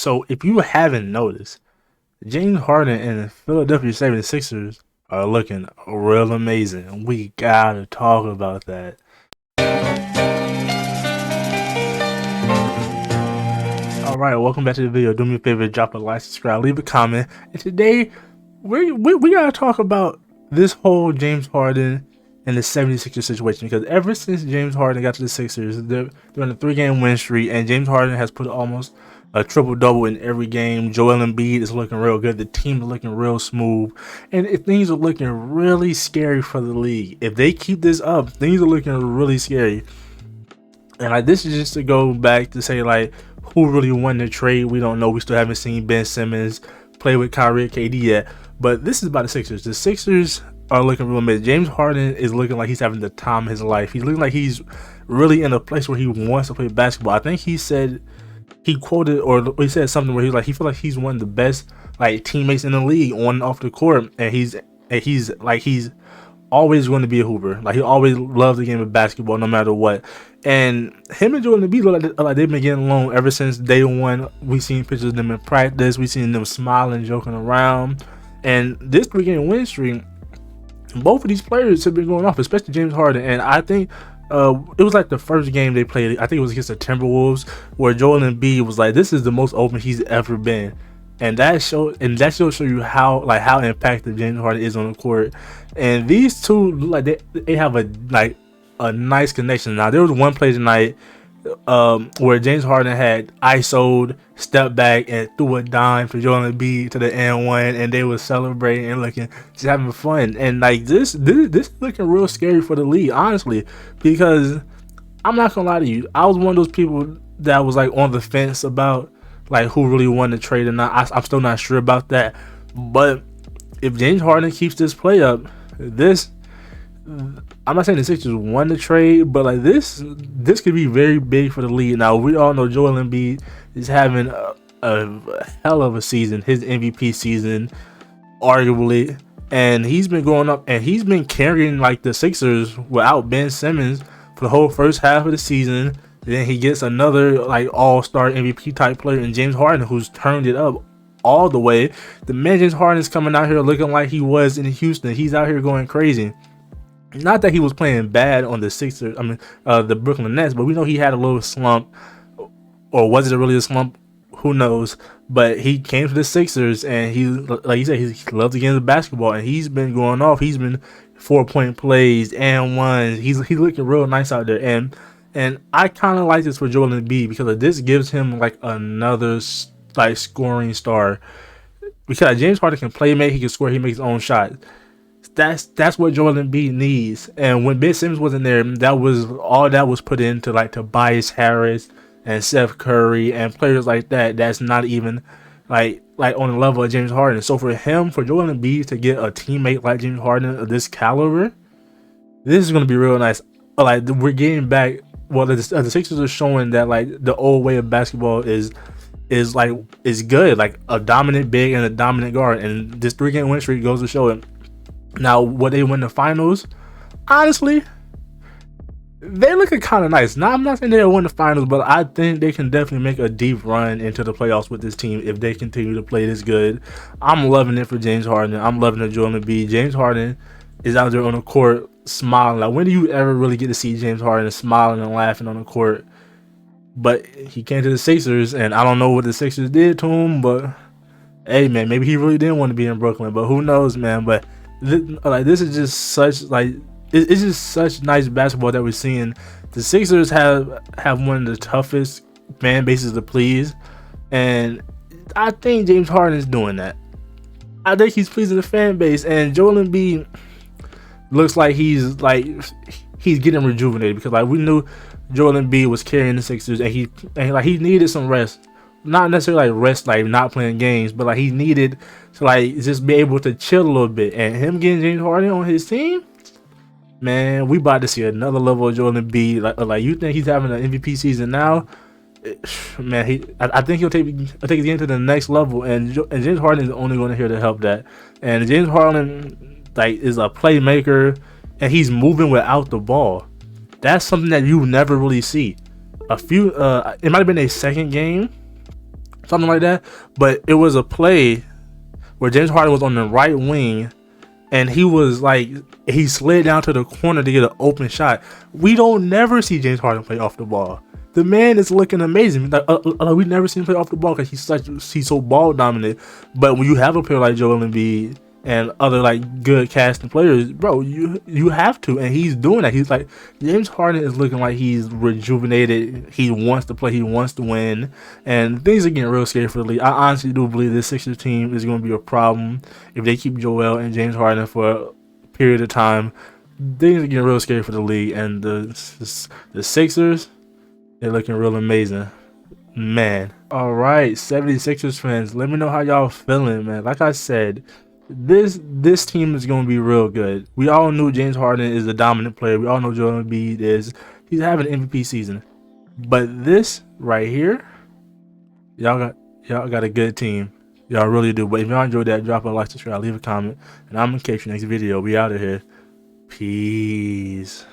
So if you haven't noticed, James Harden and the Philadelphia 76ers are looking real amazing. We gotta talk about that. Alright, welcome back to the video. Do me a favor, drop a like, subscribe, leave a comment. And today, we gotta talk about this whole James Harden and the 76ers situation. Because ever since James Harden got to the Sixers, they're on a 3-game win streak, and James Harden has put almost a triple-double in every game. Joel Embiid is looking real good. The team is looking real smooth. And things are looking really scary for the league. If they keep this up, things are looking really scary. And like, this is just to go back to say, like, who really won the trade? We don't know. We still haven't seen Ben Simmons play with Kyrie or KD yet. But this is about the Sixers. The Sixers are looking real amazing. James Harden is looking like he's having the time of his life. He's looking like he's really in a place where he wants to play basketball. I think he said, he quoted, or he said something where he was like, he feels like he's one of the best like teammates in the league on and off the court, and he's always going to be a hooper. Like, he always loved the game of basketball no matter what. And him and Joel Embiid look like they've been getting along ever since day one. We've seen pictures of them in practice. We've seen them smiling, joking around. And this 3-game win streak, both of these players have been going off, especially James Harden. And I think it was like the first game they played, I think it was against the Timberwolves, where Joel Embiid was like, this is the most open he's ever been. And that show show you how impactful James Harden is on the court. And these two look like they have a nice connection. Now, there was one play tonight where James Harden had ISO'd, stepped back, and threw a dime for Joel Embiid to the end one, and they were celebrating and looking, just having fun. And like, this is looking real scary for the league, honestly, because I'm not gonna lie to you, I was one of those people that was like on the fence about like who really won the trade or not. I'm still not sure about that. But if James Harden keeps this play up, I'm not saying the Sixers won the trade, but like this could be very big for the league. Now, we all know Joel Embiid is having a hell of a season, his MVP season, arguably, and he's been going up, and he's been carrying like the Sixers without Ben Simmons for the whole first half of the season. Then he gets another like all-star MVP type player in James Harden, who's turned it up all the way. The man James Harden is coming out here looking like he was in Houston. He's out here going crazy. Not that he was playing bad on the Sixers, the Brooklyn Nets, but we know he had a little slump. Or was it really a slump? Who knows? But he came to the Sixers, and he, like you said, he loves the game of basketball, and he's been going off. He's been 4-point plays and ones. He's looking real nice out there, and I kind of like this for Joel Embiid because this gives him like another like scoring star. Because James Harden can play make, he can score, he makes his own shot. That's what Joel Embiid needs. And when Ben Simmons wasn't there, that was all that was put into like Tobias Harris and Seth Curry and players like that. That's not even like on the level of James Harden. So for Joel Embiid to get a teammate like James Harden of this caliber, this is gonna be real nice. Like, we're getting back. Well, the Sixers are showing that like the old way of basketball is good, like a dominant big and a dominant guard, and this 3-game win streak goes to show it. Now, would they win the finals? Honestly, they're looking kind of nice. Now, I'm not saying they'll win the finals, but I think they can definitely make a deep run into the playoffs with this team if they continue to play this good. I'm loving it for James Harden. I'm loving it, Joel Embiid. James Harden is out there on the court smiling. Like, when do you ever really get to see James Harden smiling and laughing on the court? But he came to the Sixers, and I don't know what the Sixers did to him, but hey, man, maybe he really didn't want to be in Brooklyn, but who knows, man. But this is just such it's just such nice basketball that we're seeing. The Sixers have one of the toughest fan bases to please, and I think James Harden is doing that. I think he's pleasing the fan base, and Joel Embiid looks like he's getting rejuvenated, because like we knew Joel Embiid was carrying the Sixers, and he needed some rest. Not necessarily like rest, like not playing games, but like he needed to like just be able to chill a little bit. And him getting James Harden on his team, man, we about to see another level of Joel Embiid. Like you think he's having an MVP season now? Man, I think he'll take his game to the next level, and James Harden is only going to here to help that. And James Harden like is a playmaker, and he's moving without the ball. That's something that you never really see. It might have been a second game something like that. But it was a play where James Harden was on the right wing, and he was like, he slid down to the corner to get an open shot. We don't never see James Harden play off the ball. The man is looking amazing. Like, we never seen him play off the ball because he's so ball dominant. But when you have a player like Joel Embiid and other like good casting players, bro, you have to, and he's doing that. He's like, James Harden is looking like he's rejuvenated. He wants to play. He wants to win, and things are getting real scary for the league. I honestly do believe this Sixers team is going to be a problem if they keep Joel and James Harden for a period of time. Things are getting real scary for the league, and the Sixers, they're looking real amazing, man. All right, 76ers fans, let me know how y'all feeling, man. Like I said, this team is going to be real good. We all knew James Harden is a dominant player. We all know Joel Embiid he's having an MVP season. But this right here, y'all got a good team. Y'all really do. But if y'all enjoyed that, drop a like, subscribe, leave a comment, and I'm gonna catch you next video. We out of here. Peace.